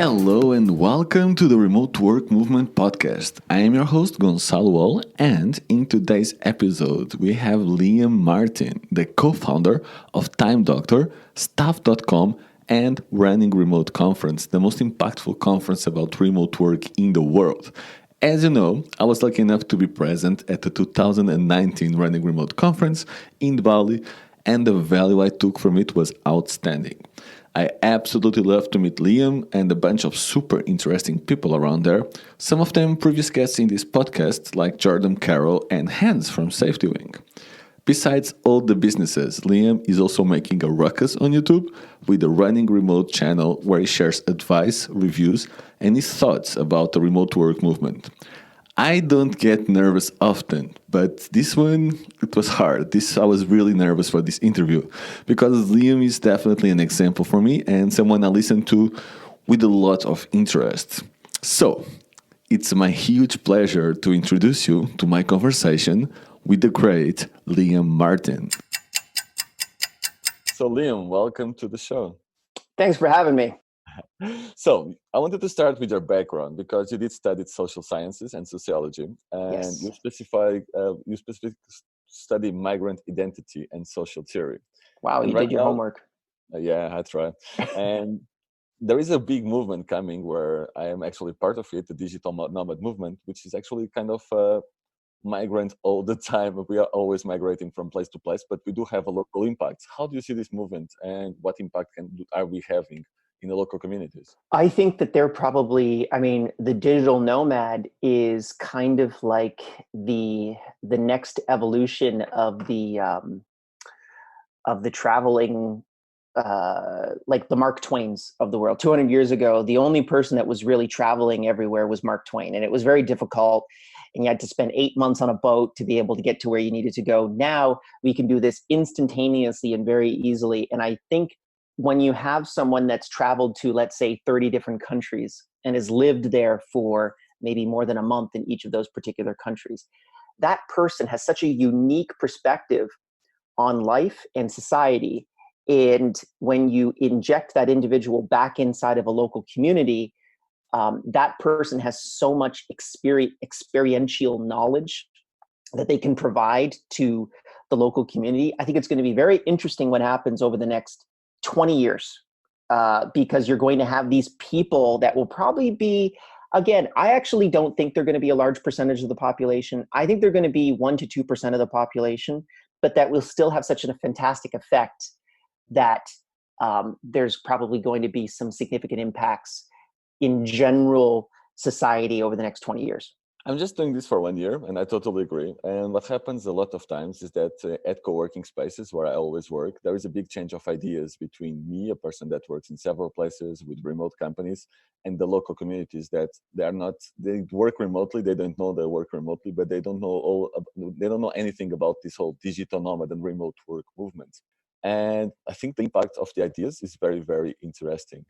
Hello and welcome to the Remote Work Movement podcast. I am your host Gonçalo Wall, and in today's episode we have Liam Martin, the co-founder of Time Doctor, Staff.com, and Running Remote Conference, the most impactful conference about remote work in the world. As you know, I was lucky enough to be present at the 2019 Running Remote Conference in Bali, and the value I took from it was outstanding. I absolutely love to meet Liam and a bunch of super interesting people around there, some of them previous guests in this podcast like Jordan Carroll and Hans from Safety Wing. Besides all the businesses, Liam is also making a ruckus on YouTube with the Running Remote channel where he shares advice, reviews, and his thoughts about the remote work movement. I don't get nervous often, but this one, it was hard. I was really nervous for this interview because Liam is definitely an example for me and someone I listen to with a lot of interest. So, it's my huge pleasure to introduce you to my conversation with the great Liam Martin. So, Liam, welcome to the show. Thanks for having me. So, I wanted to start with your background because you did study social sciences and sociology, and Yes. you specifically study migrant identity and social theory. Wow, And you right did your now, homework. yeah, I try. And there is a big movement coming where I am actually part of it, the digital nomad movement, which is actually kind of migrant all the time. We are always migrating from place to place, but we do have a local impact. How do you see this movement, and what impact are we having in the local communities? I think that they're probably, the digital nomad is kind of like the next evolution of the traveling, like the Mark Twains of the world. 200 years ago, the only person that was really traveling everywhere was Mark Twain, and it was very difficult. And you had to spend 8 months on a boat to be able to get to where you needed to go. Now we can do this instantaneously and very easily. And I think when you have someone that's traveled to, let's say, 30 different countries and has lived there for maybe more than a month in each of those particular countries, that person has such a unique perspective on life and society. And when you inject that individual back inside of a local community, that person has so much experiential knowledge that they can provide to the local community. I think it's going to be very interesting what happens over the next 20 years, because you're going to have these people that will probably be, again, I actually don't think they're going to be a large percentage of the population. I think they're going to be 1 to 2% of the population, but that will still have such a fantastic effect that there's probably going to be some significant impacts in general society over the next 20 years. I'm just doing this for 1 year, and I totally agree. And what happens a lot of times is that at co-working spaces where I always work, there is a big change of ideas between me, a person that works in several places with remote companies, and the local communities that they work remotely. They don't know they work remotely, but they don't know anything about this whole digital nomad and remote work movement. And I think the impact of the ideas is very, very interesting.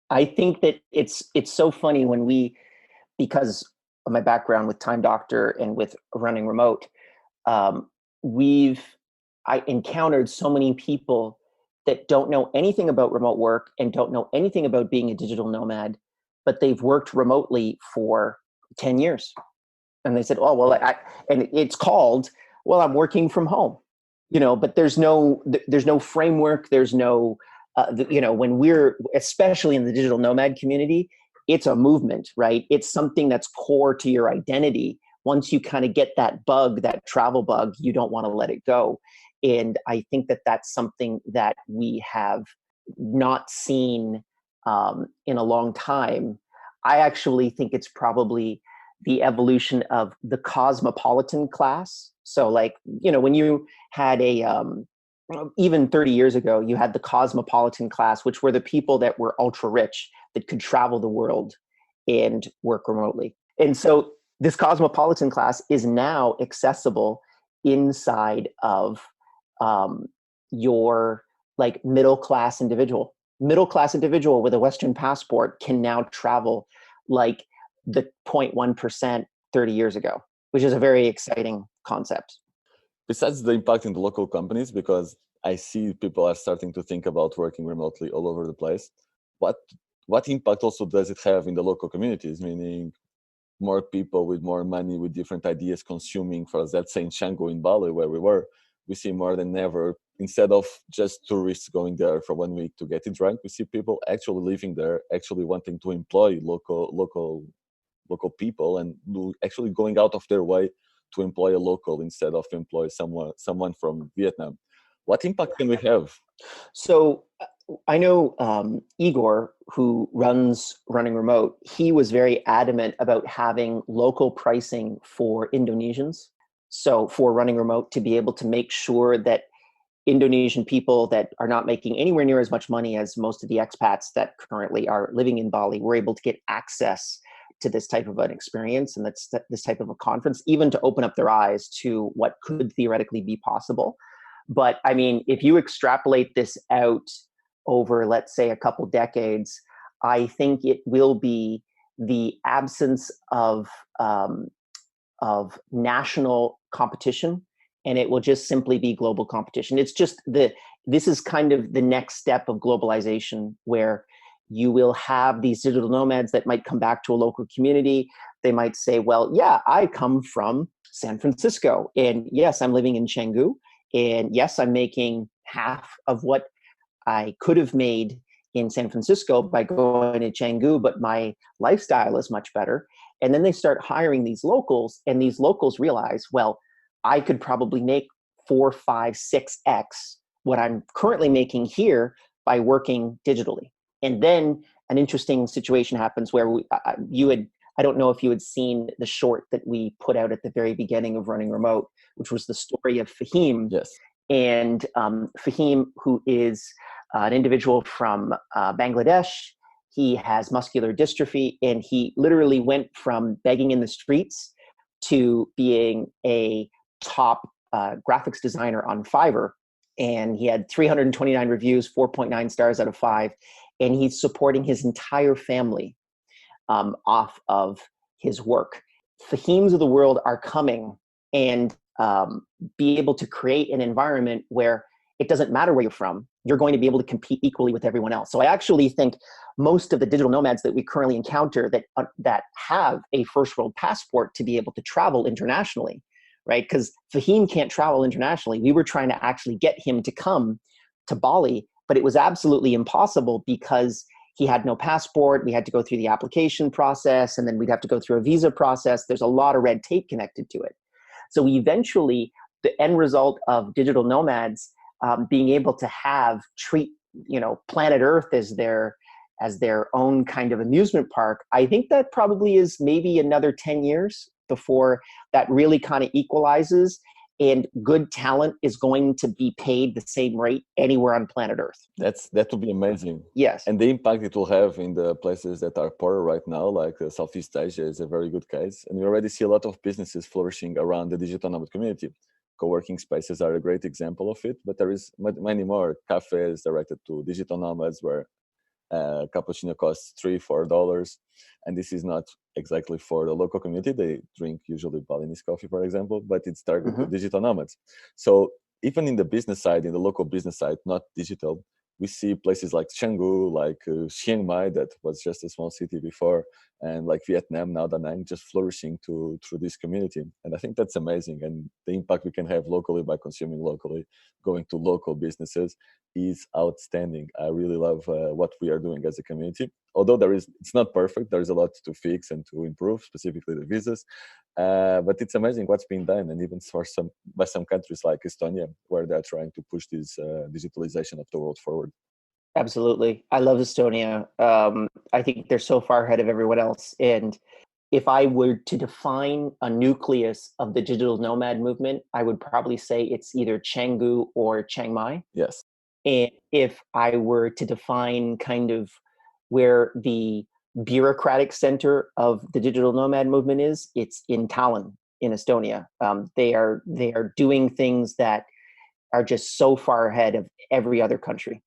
I think that it's so funny because of my background with Time Doctor and with running remote, um, I encountered so many people that don't know anything about remote work and don't know anything about being a digital nomad, but they've worked remotely for 10 years. And they said, oh, well, and it's called, well, I'm working from home, but there's no framework. There's no, when we're, especially in the digital nomad community, it's a movement, right? It's something that's core to your identity. Once you kind of get that bug, that travel bug, you don't want to let it go. And I think that that's something that we have not seen in a long time. I actually think it's probably the evolution of the cosmopolitan class. So when you had even 30 years ago, you had the cosmopolitan class, which were the people that were ultra rich that could travel the world and work remotely. And so this cosmopolitan class is now accessible inside of your middle class individual. Middle class individual with a Western passport can now travel like the 0.1% 30 years ago, which is a very exciting concept. Besides the impact in the local companies, because I see people are starting to think about working remotely all over the place, what what impact also does it have in the local communities? Meaning, more people with more money, with different ideas consuming. For us, let's say in Canggu in Bali, where we were, we see more than ever, instead of just tourists going there for 1 week to get it drunk, we see people actually living there, actually wanting to employ local people, and actually going out of their way to employ a local instead of employ someone from Vietnam. What impact can we have? So I know Igor, who runs Running Remote, he was very adamant about having local pricing for Indonesians. So for Running Remote to be able to make sure that Indonesian people that are not making anywhere near as much money as most of the expats that currently are living in Bali were able to get access to this type of an experience and this type of a conference, even to open up their eyes to what could theoretically be possible. But I mean, if you extrapolate this out over, let's say, a couple decades, I think it will be the absence of national competition, and it will just simply be global competition. It's just this is kind of the next step of globalization, where you will have these digital nomads that might come back to a local community. They might say, well, yeah, I come from San Francisco, and yes, I'm living in Canggu, and yes, I'm making half of what I could have made in San Francisco by going to Canggu, but my lifestyle is much better. And then they start hiring these locals, and these locals realize, well, I could probably make 4, 5, 6x what I'm currently making here by working digitally. And then an interesting situation happens where I don't know if you had seen the short that we put out at the very beginning of Running Remote, which was the story of Fahim. Yes. And Fahim, who is an individual from Bangladesh, he has muscular dystrophy, and he literally went from begging in the streets to being a top graphics designer on Fiverr. And he had 329 reviews, 4.9 stars out of 5. And he's supporting his entire family off of his work. Fahims of the world are coming and be able to create an environment where it doesn't matter where you're from, you're going to be able to compete equally with everyone else. So I actually think most of the digital nomads that we currently encounter that have a first world passport to be able to travel internationally, right? Because Fahim can't travel internationally. We were trying to actually get him to come to Bali, but it was absolutely impossible because he had no passport. We had to go through the application process, and then we'd have to go through a visa process. There's a lot of red tape connected to it. So eventually, the end result of digital nomads being able to treat planet Earth as their own kind of amusement park, I think that probably is maybe another 10 years before that really kind of equalizes, and good talent is going to be paid the same rate anywhere on planet Earth. That would be amazing. Yes. And the impact it will have in the places that are poorer right now, like Southeast Asia is a very good case. And we already see a lot of businesses flourishing around the digital nomad community. Co-working spaces are a great example of it, but there is many more cafes directed to digital nomads where cappuccino costs $3-4, and this is not exactly for the local community. They drink usually Balinese coffee, for example, but it's targeted to digital nomads. So even in the business side, in the local business side, not digital, we see places like Canggu, like Chiang Mai, that was just a small city before, and like Vietnam now, Da Nang, just flourishing through this community. And I think that's amazing. And the impact we can have locally by consuming locally, going to local businesses, is outstanding. I really love what we are doing as a community. Although it's not perfect, there is a lot to fix and to improve, specifically the visas. But it's amazing what's being done, and even by some countries like Estonia, where they're trying to push this digitalization of the world forward. Absolutely. I love Estonia. I think they're so far ahead of everyone else. And if I were to define a nucleus of the digital nomad movement, I would probably say it's either Canggu or Chiang Mai. Yes. And if I were to define kind of where the bureaucratic center of the digital nomad movement is, it's in Tallinn, in Estonia. They are doing things that are just so far ahead of every other country.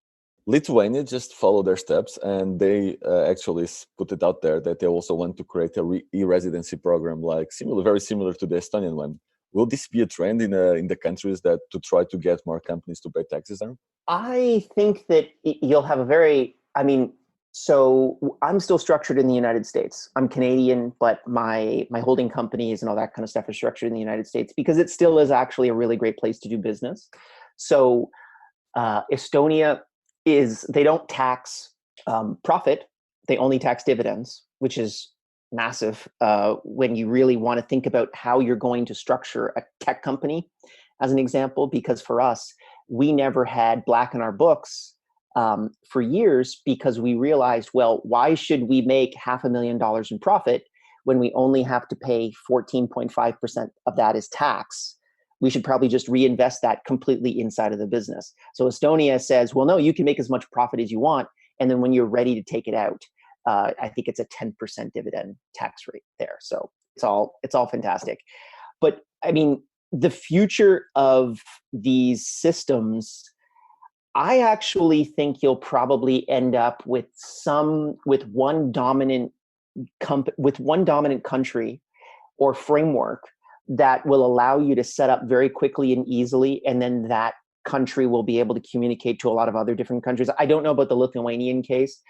Lithuania just followed their steps, and they actually put it out there that they also want to create a e-residency program, like very similar to the Estonian one. Will this be a trend in the countries that to try to get more companies to pay taxes there? I think that you'll have So I'm still structured in the United States. I'm Canadian, but my holding companies and all that kind of stuff are structured in the United States because it still is actually a really great place to do business. So Estonia they don't tax profit; they only tax dividends, which is massive when you really want to think about how you're going to structure a tech company, as an example. Because for us, we never had black in our books for years because we realized, well, why should we make $500,000 in profit when we only have to pay 14.5% of that as tax? We should probably just reinvest that completely inside of the business. So Estonia says, well, no, you can make as much profit as you want. And then when you're ready to take it out, I think it's a 10% dividend tax rate there. So it's all fantastic. But I mean, the future of these systems, I actually think you'll probably end up with one dominant country or framework that will allow you to set up very quickly and easily, and then that country will be able to communicate to a lot of other different countries. I don't know about the Lithuanian case,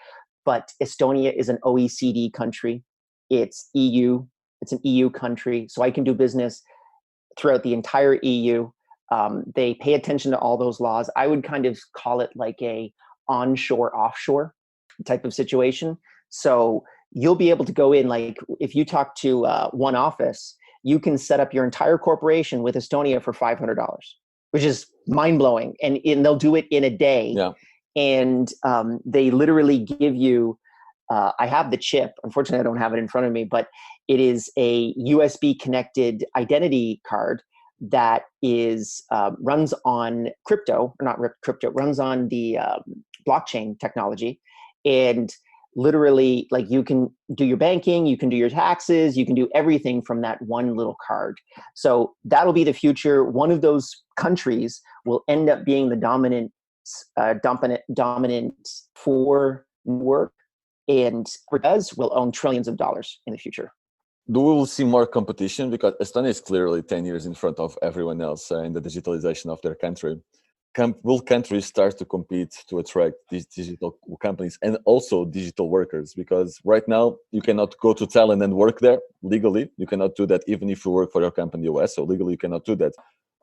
but Estonia is an OECD country. It's EU. It's an EU country, so I can do business throughout the entire EU. They pay attention to all those laws. I would kind of call it like a onshore, offshore type of situation. So you'll be able to go in, like if you talk to one office, you can set up your entire corporation with Estonia for $500, which is mind blowing. And they'll do it in a day. Yeah. And they literally give you, I have the chip. Unfortunately, I don't have it in front of me, but it is a USB connected identity card that is runs on crypto, or not crypto, runs on the blockchain technology. And literally, like, you can do your banking, you can do your taxes, you can do everything from that one little card. So that'll be the future. One of those countries will end up being the dominant for work, and does will own trillions of dollars in the future. Do we will see more competition? Because Estonia is clearly 10 years in front of everyone else in the digitalization of their country. Will countries start to compete to attract these digital companies and also digital workers? Because right now you cannot go to Thailand and work there legally. You cannot do that even if you work for your company in the US. So legally you cannot do that.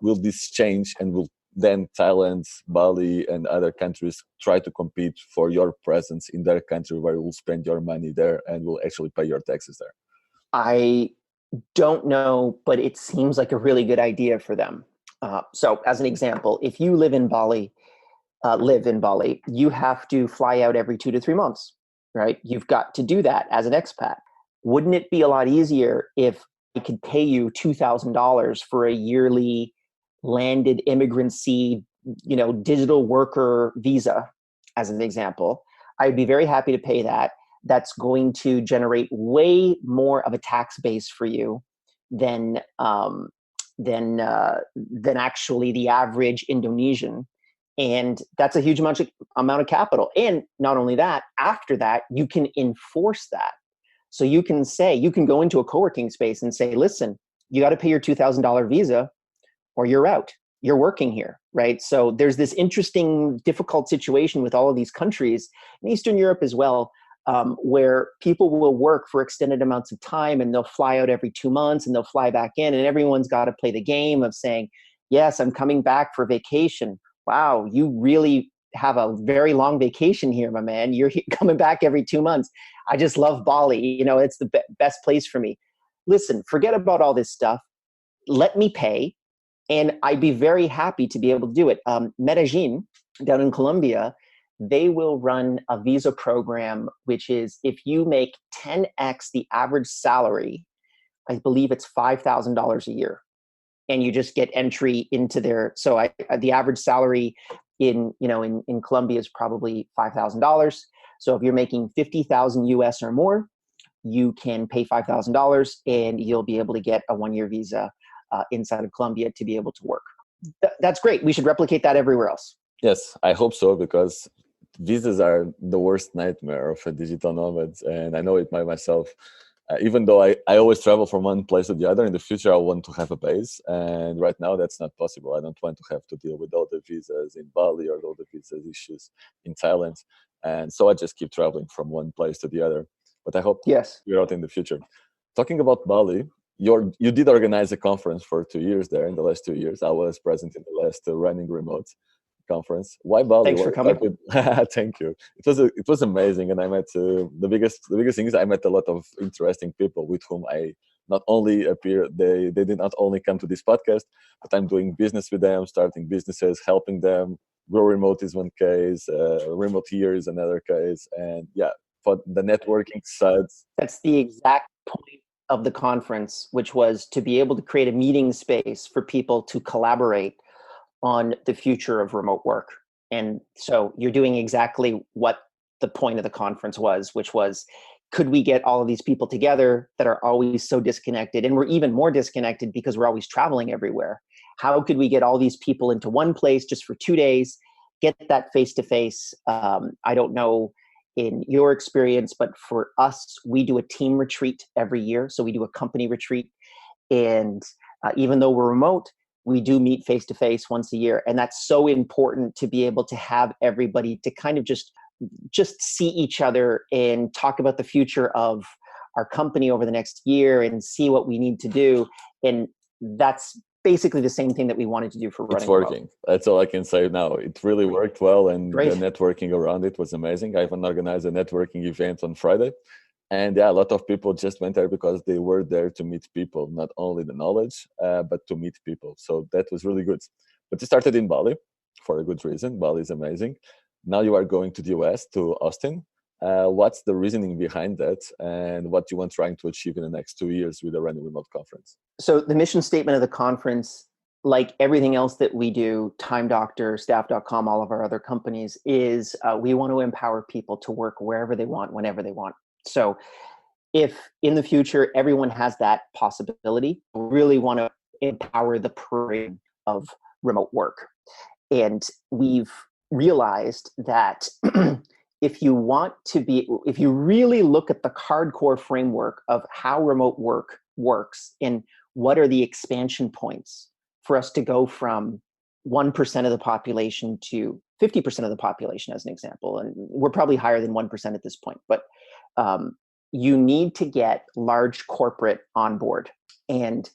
Will this change, and will then Thailand, Bali, and other countries try to compete for your presence in their country, where you will spend your money there and will actually pay your taxes there? I don't know, but it seems like a really good idea for them. So as an example, if you live in Bali, you have to fly out every 2 to 3 months, right? You've got to do that as an expat. Wouldn't it be a lot easier if I could pay you $2,000 for a yearly landed immigrancy, digital worker visa, as an example? I'd be very happy to pay that. That's going to generate way more of a tax base for you than actually the average Indonesian. And that's a huge amount of capital. And not only that, after that, you can enforce that. So you can go into a co-working space and say, listen, you got to pay your $2,000 visa or you're out. You're working here, right? So there's this interesting, difficult situation with all of these countries in Eastern Europe as well, where people will work for extended amounts of time, and they'll fly out every 2 months and they'll fly back in, and everyone's got to play the game of saying, yes, I'm coming back for vacation. Wow, you really have a very long vacation here, my man. You're coming back every 2 months. I just love Bali. It's the best place for me. Listen, forget about all this stuff. Let me pay. And I'd be very happy to be able to do it. Medellin, down in Colombia, they will run a visa program, which is if you make 10x the average salary, I believe it's $5,000 a year, and you just get entry into their. So the average salary in Colombia is probably $5,000. So if you're making 50,000 US or more, you can pay $5,000 and you'll be able to get a 1-year visa inside of Colombia to be able to work. That's great. We should replicate that everywhere else. Yes, I hope so, because visas are the worst nightmare of a digital nomad, and I know it by myself. Even though I always travel from one place to the other, in the future I want to have a base, and right now that's not possible. I don't want to have to deal with all the visas in Bali or all the visa issues in Thailand, and so I just keep traveling from one place to the other. But I hope to Yes. figure out in the future. Talking about Bali, you did organize a conference for 2 years there. In the last 2 years, I was present in the last running remote conference. Why Bali? Thanks Why for coming. started? Thank you. It was amazing, and I met the biggest thing is I met a lot of interesting people with whom I not only appear they did not only come to this podcast, but I'm doing business with them, starting businesses, helping them. Grow Remote is one case. Remote here is another case, and yeah, for the networking sides. That's the exact point of the conference, which was to be able to create a meeting space for people to collaborate on the future of remote work. And so you're doing exactly what the point of the conference was, which was, could we get all of these people together that are always so disconnected? And we're even more disconnected because we're always traveling everywhere. How could we get all these people into one place just for 2 days, get that face-to-face? I don't know in your experience, but for us, we do a team retreat every year. So we do a company retreat. And even though we're remote, we do meet face to face once a year. And that's so important to be able to have everybody to kind of just see each other and talk about the future of our company over the next year and see what we need to do. And that's basically the same thing that we wanted to do for running. It's working. Remote. That's all I can say now. It really worked well, and Great. The networking around it was amazing. I even organized a networking event on Friday. And yeah, a lot of people just went there because they were there to meet people, not only the knowledge, but to meet people. So that was really good. But you started in Bali for a good reason. Bali is amazing. Now you are going to the US, to Austin. What's the reasoning behind that, and what you want trying to achieve in the next 2 years with the Running Remote conference? So the mission statement of the conference, like everything else that we do, Time Doctor, Staff.com, all of our other companies, is we want to empower people to work wherever they want, whenever they want. So if in the future everyone has that possibility, we really want to empower the program of remote work. And we've realized that if you really look at the hardcore framework of how remote work works and what are the expansion points for us to go from 1% of the population to 50% of the population, as an example, and we're probably higher than 1% at this point, but you need to get large corporate on board. And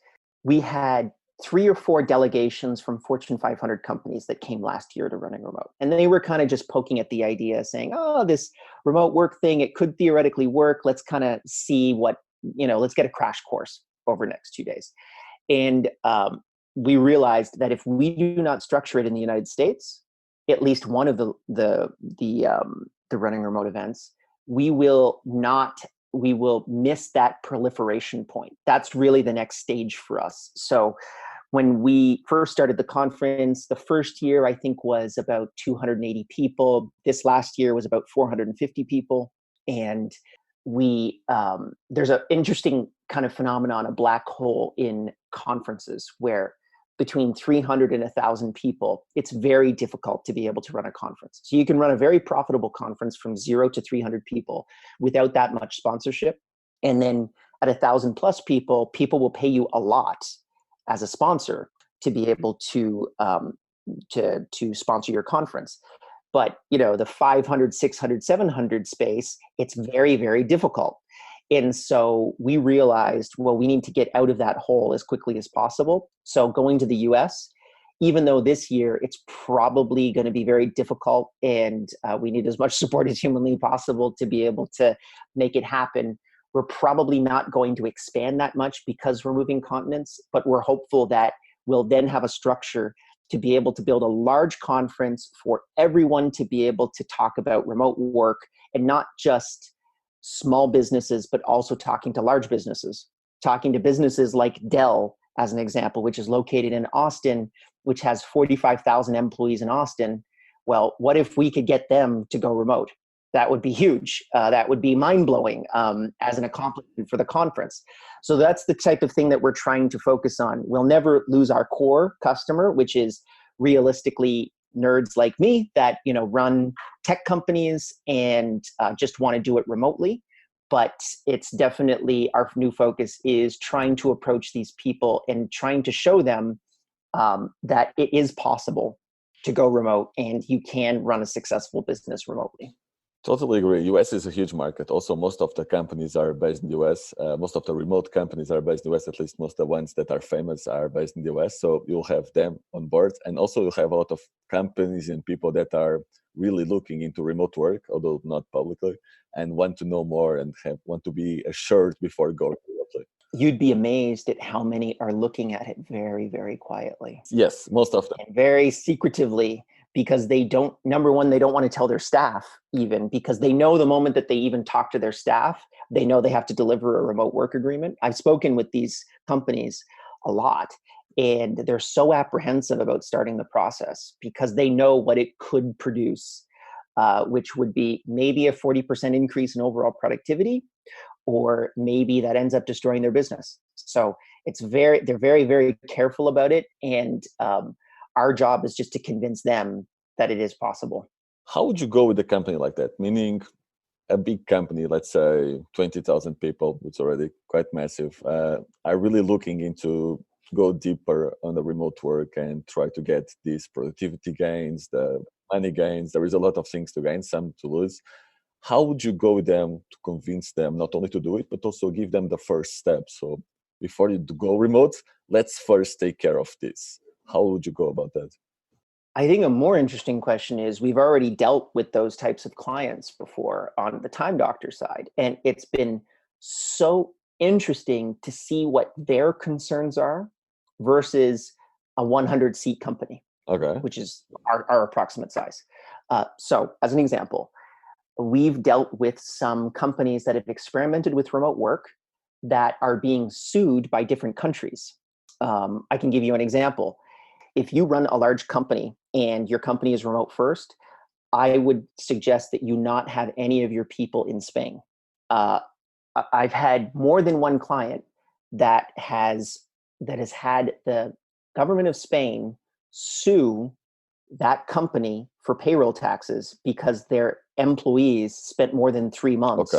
we had 3 or 4 delegations from Fortune 500 companies that came last year to Running Remote. And they were kind of just poking at the idea, saying, oh, this remote work thing, it could theoretically work. Let's kind of see let's get a crash course over the next 2 days. And we realized that if we do not structure it in the United States, at least one of the Running Remote events, we will miss that proliferation point. That's really the next stage for us. So when we first started the conference, the first year I think was about 280 people. This last year was about 450 people. And there's an interesting kind of phenomenon, a black hole in conferences, where between 300 and 1,000 people, it's very difficult to be able to run a conference. So you can run a very profitable conference from 0 to 300 people without that much sponsorship. And then at 1,000 plus people will pay you a lot as a sponsor to be able to sponsor your conference. But the 500, 600, 700 space, it's very, very difficult. And so we realized, well, we need to get out of that hole as quickly as possible. So going to the US, even though this year it's probably going to be very difficult and we need as much support as humanly possible to be able to make it happen, we're probably not going to expand that much because we're moving continents, but we're hopeful that we'll then have a structure to be able to build a large conference for everyone to be able to talk about remote work, and not just small businesses, but also talking to large businesses, talking to businesses like Dell, as an example, which is located in Austin, which has 45,000 employees in Austin. Well, what if we could get them to go remote? That would be huge. That would be mind-blowing as an accomplishment for the conference. So that's the type of thing that we're trying to focus on. We'll never lose our core customer, which is realistically nerds like me that run tech companies and just want to do it remotely. but it's definitely our new focus is trying to approach these people and trying to show them that it is possible to go remote and you can run a successful business remotely. Totally agree. US is a huge market. Also, most of the companies are based in the US. Most of the remote companies are based in the US. At least most of the ones that are famous are based in the US. So you'll have them on board. And also you'll have a lot of companies and people that are really looking into remote work, although not publicly, and want to know more and want to be assured before going remotely. You'd be amazed at how many are looking at it very, very quietly. Yes, most of them. And very secretively, because they don't, number one, they don't want to tell their staff even, because they know the moment that they even talk to their staff, they know they have to deliver a remote work agreement. I've spoken with these companies a lot, and they're so apprehensive about starting the process because they know what it could produce, which would be maybe a 40% increase in overall productivity, or maybe that ends up destroying their business. So they're very, very careful about it. And our job is just to convince them that it is possible. How would you go with a company like that? Meaning a big company, let's say 20,000 people, it's already quite massive, are really looking into go deeper on the remote work and try to get these productivity gains, the money gains. There is a lot of things to gain, some to lose. How would you go with them to convince them not only to do it, but also give them the first step? So before you go remote, let's first take care of this. How would you go about that? I think a more interesting question is we've already dealt with those types of clients before on the Time Doctor side. And it's been so interesting to see what their concerns are versus a 100 seat company, Okay. which is our approximate size. So as an example, we've dealt with some companies that have experimented with remote work that are being sued by different countries. I can give you an example. If you run a large company and your company is remote first, I would suggest that you not have any of your people in Spain. I've had more than one client that has had the government of Spain sue that company for payroll taxes because their employees spent more than 3 months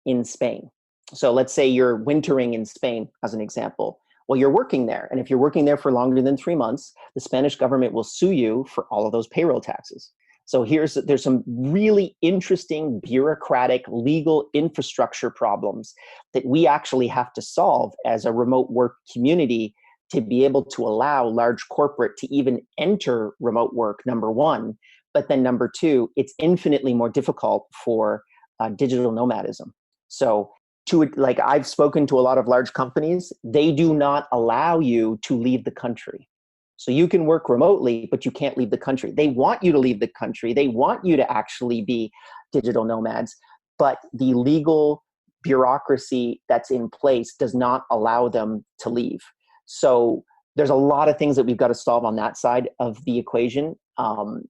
in Spain. So let's say you're wintering in Spain, as an example. Well, you're working there. And if you're working there for longer than 3 months, the Spanish government will sue you for all of those payroll taxes. So there's some really interesting bureaucratic legal infrastructure problems that we actually have to solve as a remote work community to be able to allow large corporate to even enter remote work, number one. But then number two, it's infinitely more difficult for digital nomadism. So I've spoken to a lot of large companies, they do not allow you to leave the country. So you can work remotely, but you can't leave the country. They want you to leave the country. They want you to actually be digital nomads, but the legal bureaucracy that's in place does not allow them to leave. So there's a lot of things that we've got to solve on that side of the equation.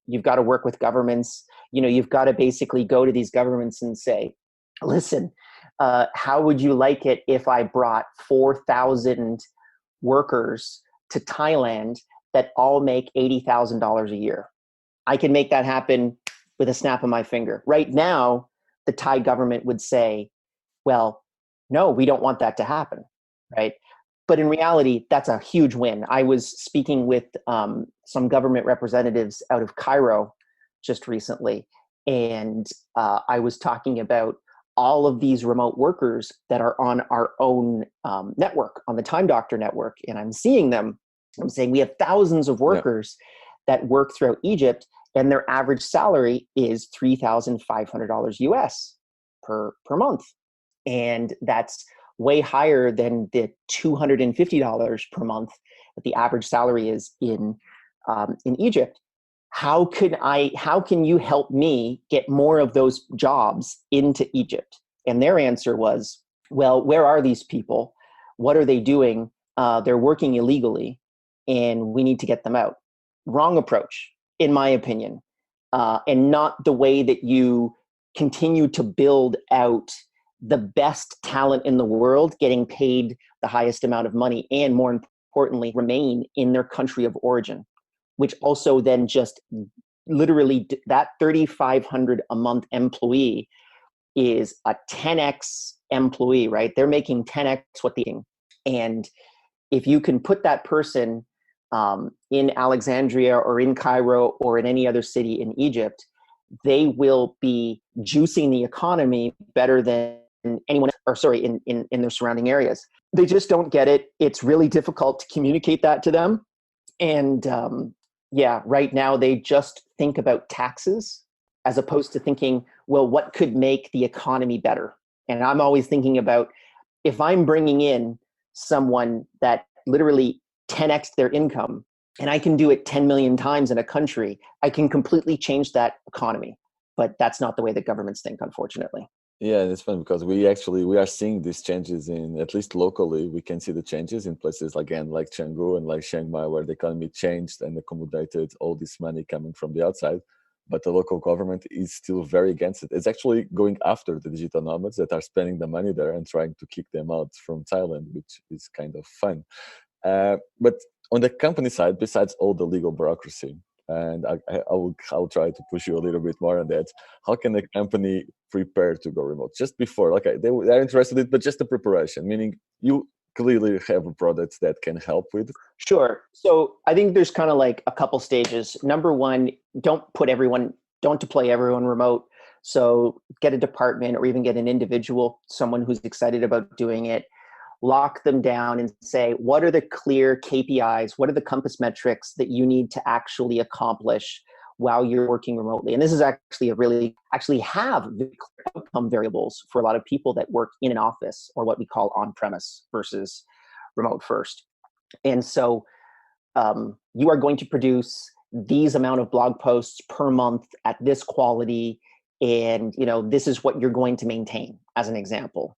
You've got to work with governments. You've got to basically go to these governments and say, listen, how would you like it if I brought 4,000 workers to Thailand that all make $80,000 a year? I can make that happen with a snap of my finger. Right now, the Thai government would say, well, no, we don't want that to happen, right? But in reality, that's a huge win. I was speaking with some government representatives out of Cairo just recently, and I was talking about all of these remote workers that are on our own network, on the Time Doctor network, and I'm seeing them. I'm saying we have thousands of workers that work throughout Egypt, and their average salary is $3,500 US per month. And that's way higher than the $250 per month that the average salary is in Egypt. How can you help me get more of those jobs into Egypt? And their answer was, well, where are these people? What are they doing? They're working illegally, and we need to get them out. Wrong approach, in my opinion, and not the way that you continue to build out the best talent in the world, getting paid the highest amount of money, and more importantly, remain in their country of origin, which also then just literally that $3,500 a month employee is a 10x employee, right? They're making 10x what they making. And if you can put that person in Alexandria or in Cairo or in any other city in Egypt, they will be juicing the economy better than anyone, or sorry, in their surrounding areas. They just don't get it. It's really difficult to communicate that to them. And right now they just think about taxes as opposed to thinking, well, what could make the economy better? And I'm always thinking about, if I'm bringing in someone that literally 10x their income, and I can do it 10 million times in a country, I can completely change that economy. But that's not the way that governments think, unfortunately. Yeah, it's fun because we are seeing these changes in, at least locally, we can see the changes in places again like Chengdu and like Chiang Mai, where the economy changed and accommodated all this money coming from the outside. But the local government is still very against it. It's actually going after the digital nomads that are spending the money there and trying to kick them out from Thailand, which is kind of fun. But on the company side, besides all the legal bureaucracy, and I'll try to push you a little bit more on that. How can a company prepare to go remote? Just before, okay, they're interested in it, but just the preparation, meaning you clearly have a product that can help with. Sure. So I think there's kind of like a couple stages. Number one, don't deploy everyone remote. So get a department or even get an individual, someone who's excited about doing it. Lock them down and say, what are the clear KPIs? What are the compass metrics that you need to actually accomplish while you're working remotely? And this is actually have outcome variables for a lot of people that work in an office, or what we call on-premise versus remote first. And so you are going to produce these amount of blog posts per month at this quality. And, this is what you're going to maintain, as an example.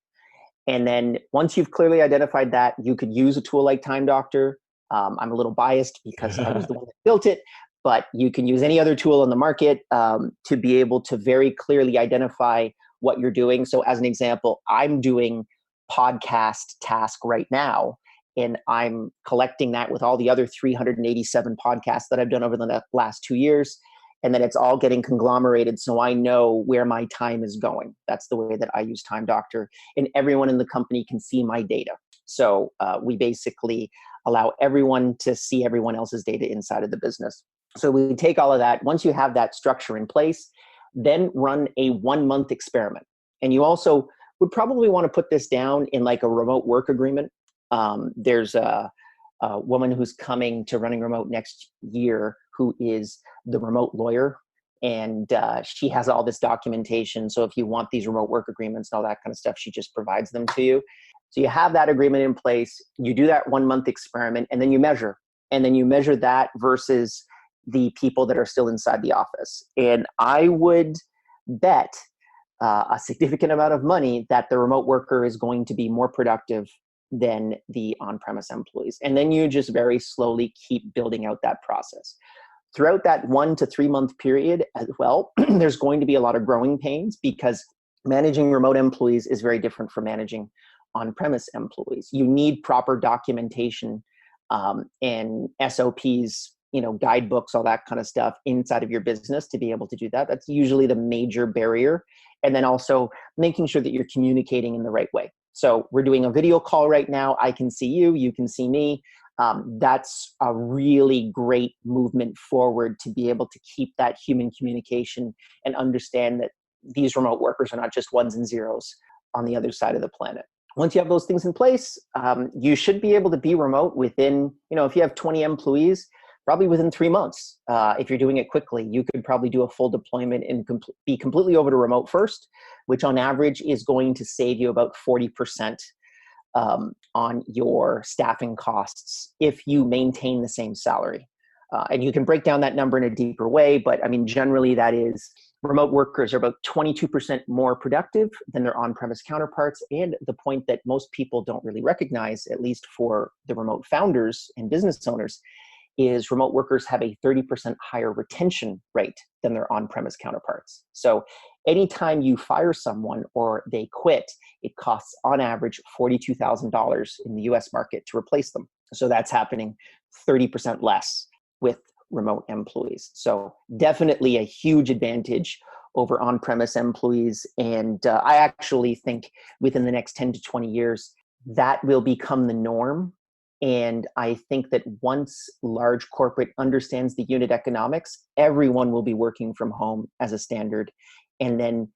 And then once you've clearly identified that, you could use a tool like Time Doctor. I'm a little biased because I was the one that built it, but you can use any other tool on the market to be able to very clearly identify what you're doing. So as an example, I'm doing podcast task right now, and I'm collecting that with all the other 387 podcasts that I've done over the last 2 years. And then it's all getting conglomerated, so I know where my time is going. That's the way that I use Time Doctor. And everyone in the company can see my data. So we basically allow everyone to see everyone else's data inside of the business. So we take all of that. Once you have that structure in place, then run a 1-month experiment. And you also would probably want to put this down in like a remote work agreement. There's a woman who's coming to Running Remote next year who is the remote lawyer, and she has all this documentation. So if you want these remote work agreements and all that kind of stuff, she just provides them to you. So you have that agreement in place, you do that 1-month experiment, and then you measure. And then you measure that versus the people that are still inside the office. And I would bet a significant amount of money that the remote worker is going to be more productive than the on-premise employees. And then you just very slowly keep building out that process. Throughout that 1 to 3 month period as well, there's going to be a lot of growing pains, because managing remote employees is very different from managing on-premise employees. You need proper documentation and SOPs, guidebooks, all that kind of stuff inside of your business to be able to do that. That's usually the major barrier. And then also making sure that you're communicating in the right way. So we're doing a video call right now. I can see you, you can see me. That's a really great movement forward to be able to keep that human communication and understand that these remote workers are not just ones and zeros on the other side of the planet. Once you have those things in place, you should be able to be remote within, if you have 20 employees, probably within 3 months. If you're doing it quickly, you could probably do a full deployment and be completely over to remote first, which on average is going to save you about 40% on your staffing costs if you maintain the same salary. And you can break down that number in a deeper way, but generally that is, remote workers are about 22% more productive than their on-premise counterparts. And the point that most people don't really recognize, at least for the remote founders and business owners, is remote workers have a 30% higher retention rate than their on-premise counterparts. So anytime you fire someone or they quit, it costs on average $42,000 in the US market to replace them. So that's happening 30% less with remote employees. So definitely a huge advantage over on-premise employees. And I actually think within the next 10 to 20 years, that will become the norm. And I think that once large corporate understands the unit economics, everyone will be working from home as a standard. And then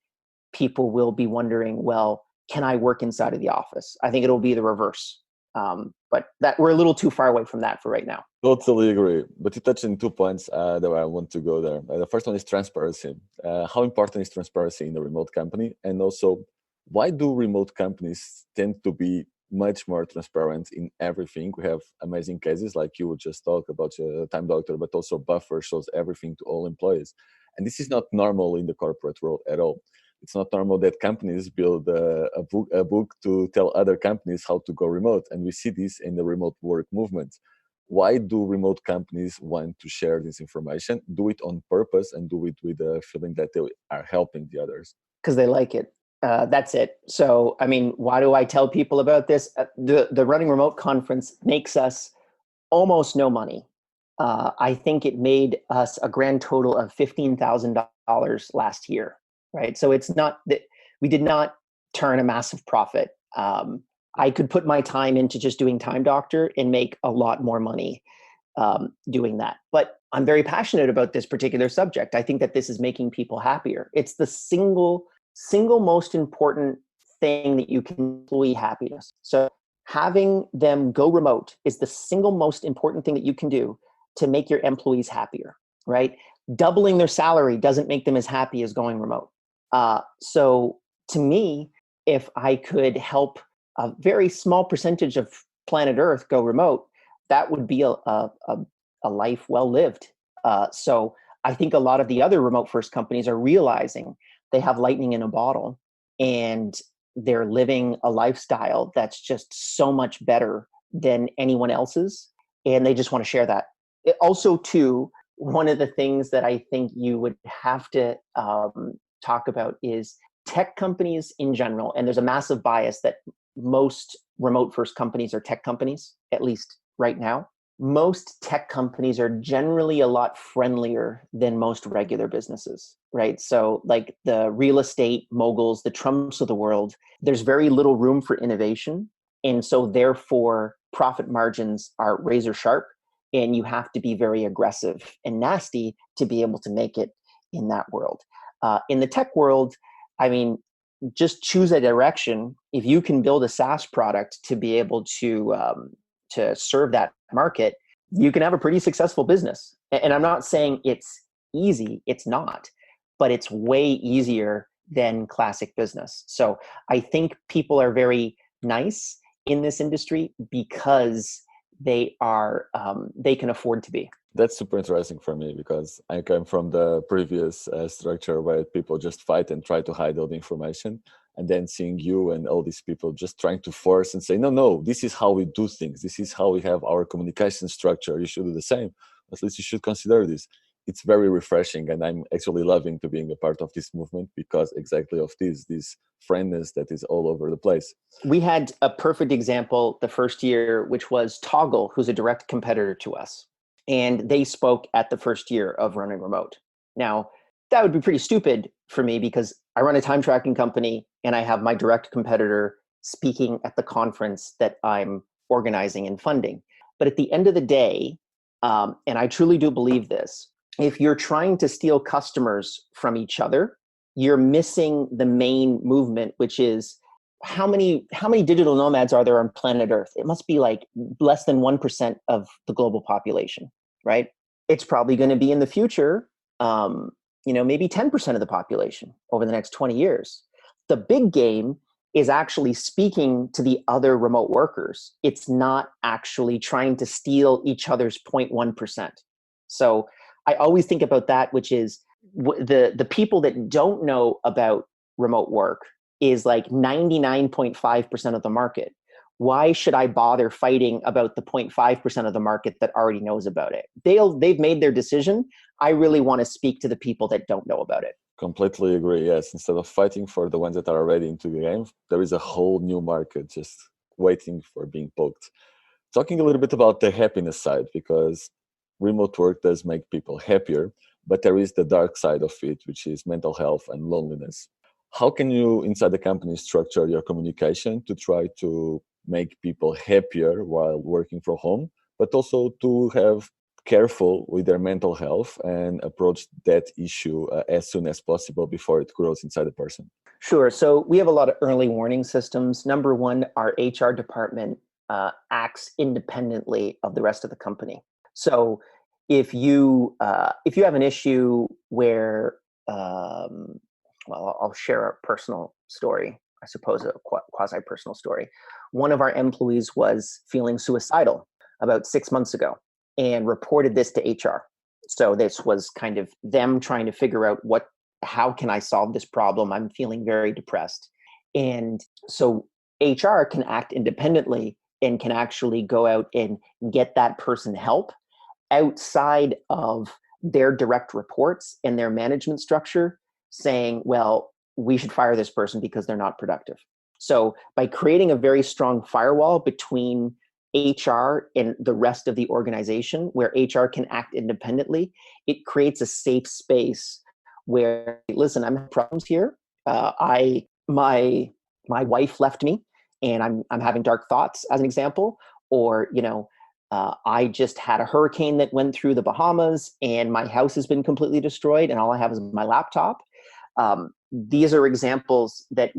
people will be wondering, well, can I work inside of the office? I think it'll be the reverse. But that we're a little too far away from that for right now. Totally agree. But you touched on 2 points that I want to go there. The first one is transparency. How important is transparency in a remote company? And also, why do remote companies tend to be much more transparent in everything? We have amazing cases like you just talked about your Time Doctor, but also Buffer shows everything to all employees. And this is not normal in the corporate world at all. It's not normal that companies build a book to tell other companies how to go remote. And we see this in the remote work movement. Why do remote companies want to share this information? Do it on purpose and do it with the feeling that they are helping the others? Because they like it. That's it. So, I mean, why do I tell people about this? The Running Remote conference makes us almost no money. I think it made us a grand total of $15,000 last year, right? So it's not that we did not turn a massive profit. I could put my time into just doing Time Doctor and make a lot more money doing that. But I'm very passionate about this particular subject. I think that this is making people happier. It's the single most important thing that you can employee happiness. So having them go remote is the single most important thing that you can do to make your employees happier, right? Doubling their salary doesn't make them as happy as going remote. So to me, if I could help a very small percentage of planet Earth go remote, that would be a life well lived. So I think a lot of the other remote first companies are realizing they have lightning in a bottle and they're living a lifestyle that's just so much better than anyone else's. And they just want to share that. Also, too, one of the things that I think you would have to talk about is tech companies in general. And there's a massive bias that most remote first companies are tech companies, at least right now. Most tech companies are generally a lot friendlier than most regular businesses, right? So like the real estate moguls, the Trumps of the world, there's very little room for innovation. And so therefore profit margins are razor sharp and you have to be very aggressive and nasty to be able to make it in that world. In the tech world, I mean, just choose a direction. If you can build a SaaS product to be able to serve that market, you can have a pretty successful business. And I'm not saying it's easy, it's not, but it's way easier than classic business. So I think people are very nice in this industry because they can afford to be. That's super interesting for me because I come from the previous structure where people just fight and try to hide all the information. And then seeing you and all these people just trying to force and say, no, this is how we do things. This is how we have our communication structure. You should do the same. At least you should consider this. It's very refreshing. And I'm actually loving to being a part of this movement because exactly of this friendness that is all over the place. We had a perfect example the first year, which was Toggle, who's a direct competitor to us. And they spoke at the first year of Running Remote. Now, that would be pretty stupid for me because I run a time tracking company and I have my direct competitor speaking at the conference that I'm organizing and funding. But at the end of the day, and I truly do believe this, if you're trying to steal customers from each other, you're missing the main movement, which is how many digital nomads are there on planet Earth? It must be like less than 1% of the global population, right? It's probably going to be in the future, maybe 10% of the population over the next 20 years. The big game is actually speaking to the other remote workers. It's not actually trying to steal each other's 0.1%. So I always think about that, which is the people that don't know about remote work is like 99.5% of the market. Why should I bother fighting about the 0.5% of the market that already knows about it? They've made their decision. I really want to speak to the people that don't know about it. Completely agree. Yes. Instead of fighting for the ones that are already into the game, there is a whole new market just waiting for being poked. Talking a little bit about the happiness side, because remote work does make people happier. but there is the dark side of it, which is mental health and loneliness. How can you, inside the company, structure your communication to try to make people happier while working from home, but also to have careful with their mental health and approach that issue as soon as possible before it grows inside the person? Sure. So we have a lot of early warning systems. Number one, our HR department acts independently of the rest of the company. So if you have an issue where, well, I'll share a personal story, I suppose a quasi-personal story. One of our employees was feeling suicidal about 6 months ago and reported this to HR. So this was kind of them trying to figure out how can I solve this problem? I'm feeling very depressed. And so HR can act independently and can actually go out and get that person help outside of their direct reports and their management structure, saying, well, we should fire this person because they're not productive. So by creating a very strong firewall between HR and the rest of the organization, where HR can act independently, it creates a safe space where, listen, I'm having problems here. My wife left me, and I'm having dark thoughts, as an example. Or I just had a hurricane that went through the Bahamas, and my house has been completely destroyed, and all I have is my laptop. These are examples that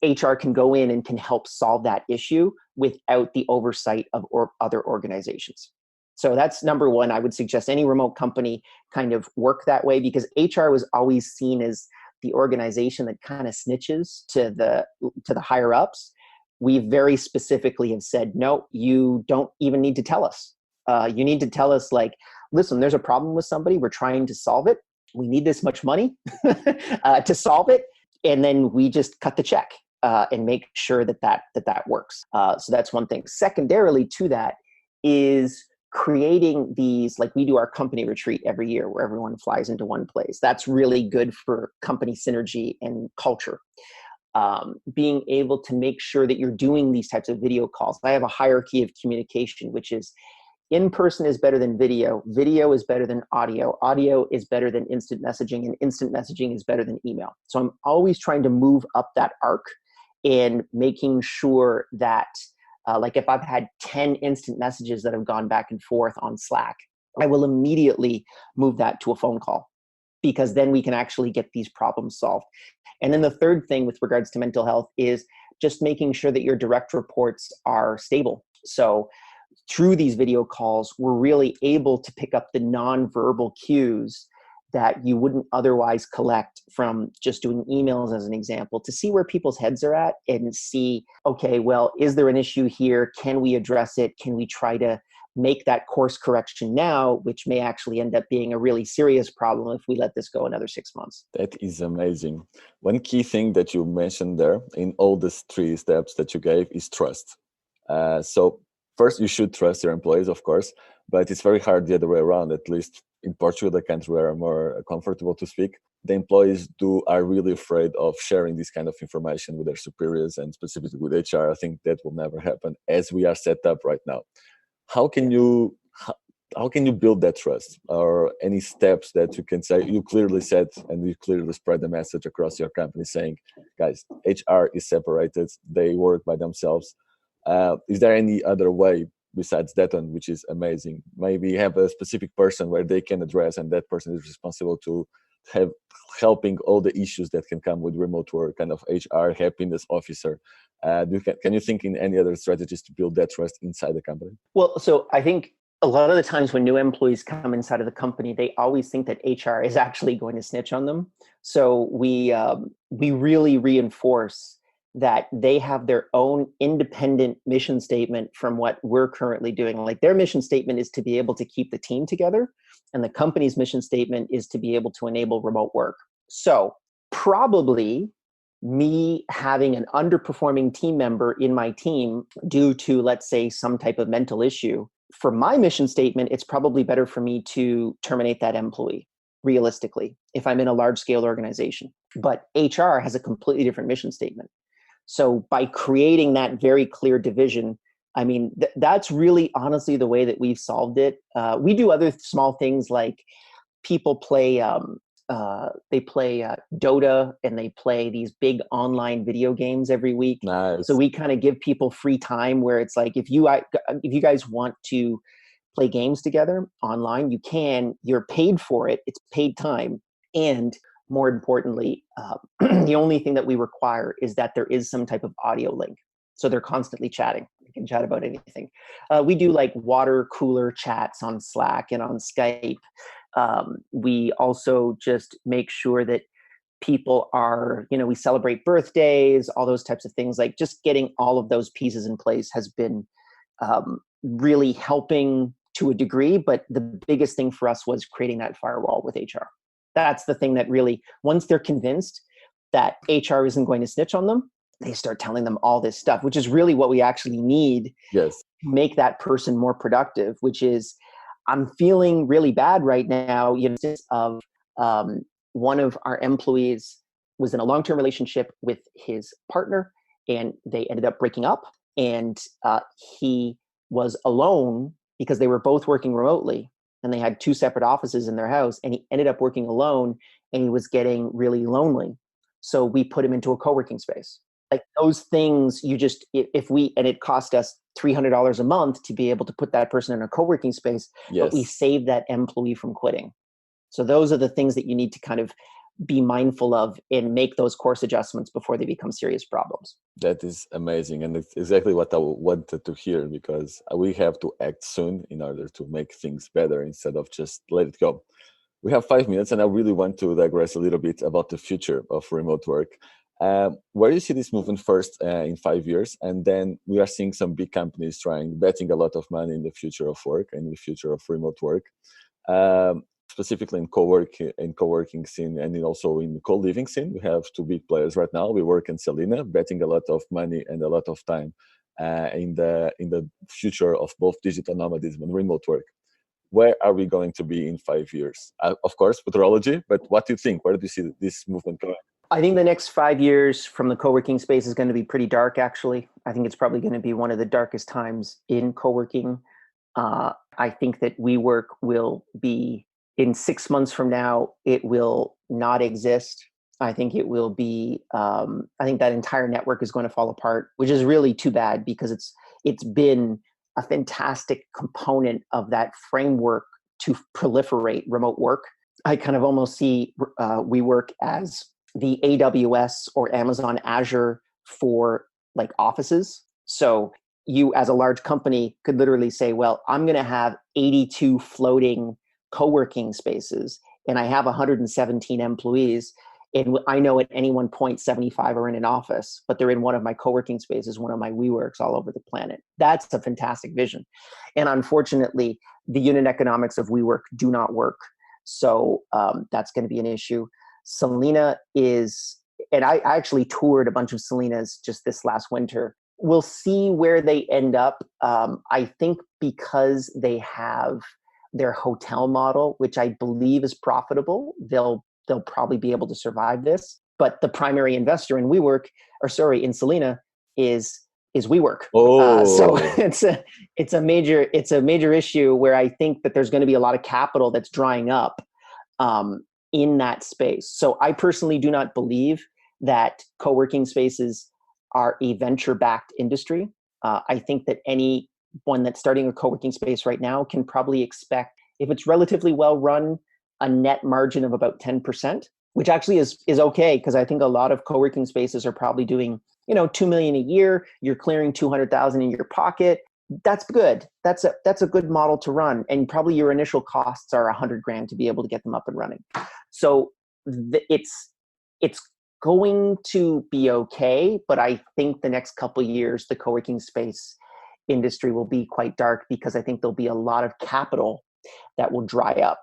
HR can go in and can help solve that issue without the oversight of other organizations. So that's number one. I would suggest any remote company kind of work that way, because HR was always seen as the organization that kind of snitches to the higher ups. We very specifically have said, no, you don't even need to tell us. You need to tell us, like, listen, there's a problem with somebody. We're trying to solve it. We need this much money to solve it. And then we just cut the check and make sure that works. So that's one thing. Secondarily to that is creating these, like we do our company retreat every year where everyone flies into one place. That's really good for company synergy and culture. Being able to make sure that you're doing these types of video calls. I have a hierarchy of communication, which is in-person is better than video. Video is better than audio. Audio is better than instant messaging, and instant messaging is better than email. So I'm always trying to move up that arc and making sure that, like if I've had 10 instant messages that have gone back and forth on Slack, I will immediately move that to a phone call, because then we can actually get these problems solved. And then the third thing with regards to mental health is just making sure that your direct reports are stable. So through these video calls, we're really able to pick up the nonverbal cues that you wouldn't otherwise collect from just doing emails, as an example, to see where people's heads are at and see, okay, well, is there an issue here? Can we address it? Can we try to make that course correction now, which may actually end up being a really serious problem if we let this go another 6 months? That is amazing. One key thing that you mentioned there in all these 3 steps that you gave is trust. So first, you should trust your employees, of course, but it's very hard the other way around. At least in Portugal, the country where I'm more comfortable to speak, the employees are really afraid of sharing this kind of information with their superiors, and specifically with HR. I think that will never happen as we are set up right now. How can you build that trust, or any steps that you can say? You clearly said, and you clearly spread the message across your company saying, guys, HR is separated, they work by themselves. Is there any other way besides that one, which is amazing? Maybe have a specific person where they can address, and that person is responsible to have helping all the issues that can come with remote work, kind of HR happiness officer. Can you think in any other strategies to build that trust inside the company? Well, so I think a lot of the times when new employees come inside of the company, they always think that HR is actually going to snitch on them. So we really reinforce that they have their own independent mission statement from what we're currently doing. Like, their mission statement is to be able to keep the team together, and the company's mission statement is to be able to enable remote work. So probably me having an underperforming team member in my team due to, let's say, some type of mental issue, for my mission statement, it's probably better for me to terminate that employee, realistically, if I'm in a large scale organization. But HR has a completely different mission statement. So by creating that very clear division, I mean, that's really honestly the way that we've solved it. We do other small things like people play Dota, and they play these big online video games every week. Nice. So we kind of give people free time where it's like, if you guys want to play games together online, you can. You're paid for it. It's paid time. And more importantly, the only thing that we require is that there is some type of audio link. So they're constantly chatting. They can chat about anything. We do like water cooler chats on Slack and on Skype. We also just make sure that people are, we celebrate birthdays, all those types of things. Like just getting all of those pieces in place has been really helping to a degree. But the biggest thing for us was creating that firewall with HR. That's the thing that really, once they're convinced that HR isn't going to snitch on them, they start telling them all this stuff, which is really what we actually need Yes. to make that person more productive, which is, I'm feeling really bad right now. Of one of our employees was in a long-term relationship with his partner, and they ended up breaking up, and he was alone because they were both working remotely, and they had 2 separate offices in their house, and he ended up working alone, and he was getting really lonely. So we put him into a co-working space. Like those things, and it cost us $300 a month to be able to put that person in a co-working space, Yes. but we saved that employee from quitting. So those are the things that you need to kind of be mindful of and make those course adjustments before they become serious problems. That is amazing. And it's exactly what I wanted to hear, because we have to act soon in order to make things better instead of just let it go. We have 5 minutes, and I really want to digress a little bit about the future of remote work. Where do you see this movement first in 5 years? And then we are seeing some big companies betting a lot of money in the future of work and the future of remote work. Specifically in co-working scene, and also in co-living scene. We have 2 big players right now. We work in Selena, betting a lot of money and a lot of time in the future of both digital nomadism and remote work. Where are we going to be in 5 years? Of course, futurology, but what do you think? Where do you see this movement going? I think the next 5 years from the co-working space is going to be pretty dark, actually. I think it's probably going to be one of the darkest times in co-working. I think that WeWork will be, in 6 months from now, it will not exist. I think it will be, I think that entire network is going to fall apart, which is really too bad, because it's been a fantastic component of that framework to proliferate remote work. I kind of almost see WeWork as the AWS or Amazon Azure for like offices. So you as a large company could literally say, well, I'm going to have 82 floating co-working spaces, and I have 117 employees. And I know at any one point, 75 are in an office, but they're in one of my co-working spaces, one of my WeWorks all over the planet. That's a fantastic vision. And unfortunately, the unit economics of WeWork do not work. So that's going to be an issue. Selena is, and I actually toured a bunch of Selenas just this last winter. We'll see where they end up. I think because they have their hotel model, which I believe is profitable, they'll probably be able to survive this. But the primary investor in in Selena is WeWork. So it's a major issue where I think that there's going to be a lot of capital that's drying up in that space. So I personally do not believe that co-working spaces are a venture-backed industry. I think that anyone that's starting a co-working space right now can probably expect, if it's relatively well run, a net margin of about 10%, which actually is okay, because I think a lot of co-working spaces are probably doing, $2 million a year. You're clearing $200,000 in your pocket. That's good. That's a good model to run, and probably your initial costs are $100,000 to be able to get them up and running. So it's going to be okay, but I think the next couple of years, the co-working space industry will be quite dark, because I think there'll be a lot of capital that will dry up.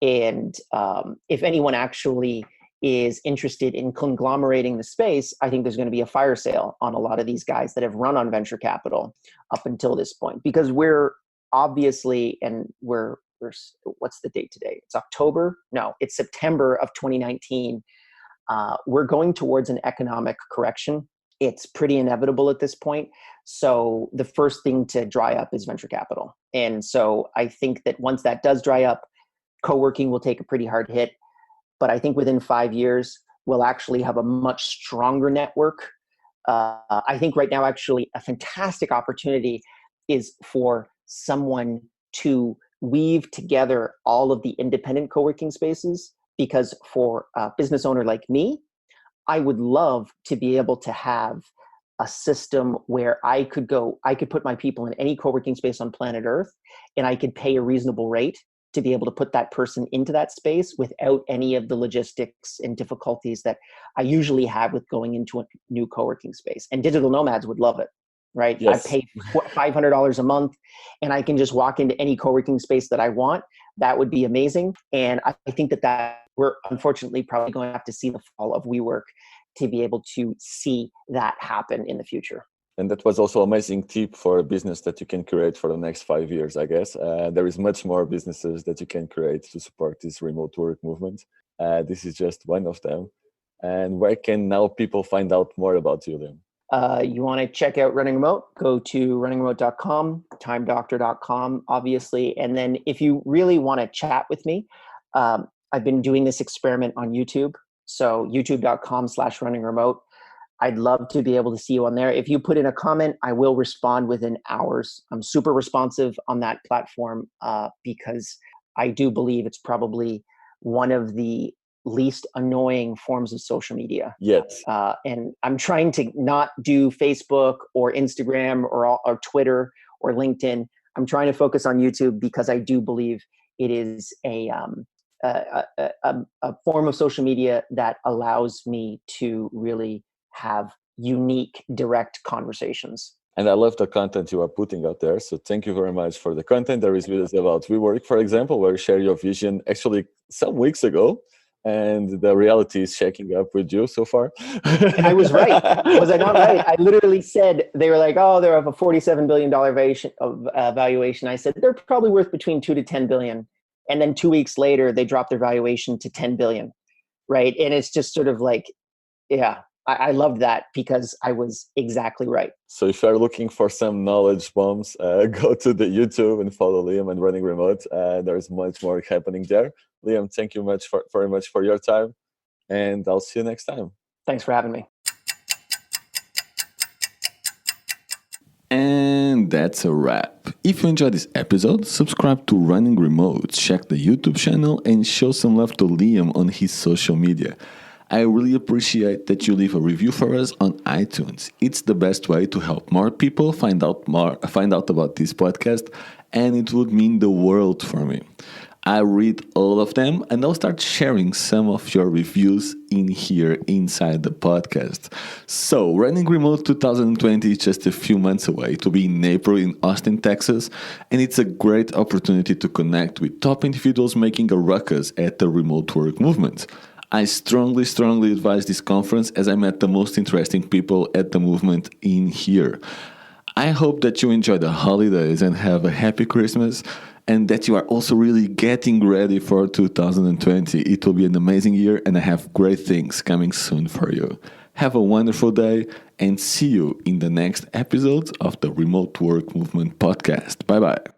And if anyone actually is interested in conglomerating the space, I think there's going to be a fire sale on a lot of these guys that have run on venture capital up until this point, because we're obviously, and we're what's the date today? It's October? No, it's September of 2019. We're going towards an economic correction. It's pretty inevitable at this point. So the first thing to dry up is venture capital. And so I think that once that does dry up, co-working will take a pretty hard hit, but I think within 5 years, we'll actually have a much stronger network. I think right now, actually, a fantastic opportunity is for someone to weave together all of the independent co-working spaces, because for a business owner like me, I would love to be able to have a system where I could put my people in any co-working space on planet Earth, and I could pay a reasonable rate to be able to put that person into that space without any of the logistics and difficulties that I usually have with going into a new co-working space. And digital nomads would love it, right? Yes. I pay $500 a month and I can just walk into any co-working space that I want. That would be amazing. And I think that we're unfortunately probably going to have to see the fall of WeWork to be able to see that happen in the future. And that was also an amazing tip for a business that you can create for the next 5 years, I guess. There is much more businesses that you can create to support this remote work movement. This is just one of them. And where can now people find out more about you, Liam? You want to check out Running Remote, go to runningremote.com, timedoctor.com, obviously. And then if you really want to chat with me, I've been doing this experiment on YouTube. So youtube.com/runningremote. I'd love to be able to see you on there. If you put in a comment, I will respond within hours. I'm super responsive on that platform because I do believe it's probably one of the least annoying forms of social media. Yes. And I'm trying to not do Facebook or Instagram or Twitter or LinkedIn. I'm trying to focus on YouTube because I do believe it is a form of social media that allows me to really have unique, direct conversations. And I love the content you are putting out there. So thank you very much for the content. There is videos about WeWork, for example, where you share your vision actually some weeks ago. And the reality is shaking up with you so far. And I was right. Was I not right? I literally said, they were like, oh, they're of a $47 billion valuation. I said, they're probably worth between 2 to 10 billion. And then 2 weeks later, they dropped their valuation to 10 billion. Right. And it's just sort of like, yeah. I loved that because I was exactly right. So if you're looking for some knowledge bombs, go to the YouTube and follow Liam and Running Remote. There's much more happening there. Liam, thank you very much for your time, and I'll see you next time. Thanks for having me. And that's a wrap. If you enjoyed this episode, subscribe to Running Remote, check the YouTube channel, and show some love to Liam on his social media. I really appreciate that you leave a review for us on iTunes. It's the best way to help more people find out about this podcast, and it would mean the world for me. I read all of them, and I'll start sharing some of your reviews in here inside the podcast. So, Running Remote 2020 is just a few months away. It will be in April in Austin, Texas, and it's a great opportunity to connect with top individuals making a ruckus at the remote work movement. I strongly advise this conference as I met the most interesting people at the movement in here. I hope that you enjoy the holidays and have a happy Christmas, and that you are also really getting ready for 2020. It will be an amazing year, and I have great things coming soon for you. Have a wonderful day, and see you in the next episode of the Remote Work Movement podcast. Bye-bye.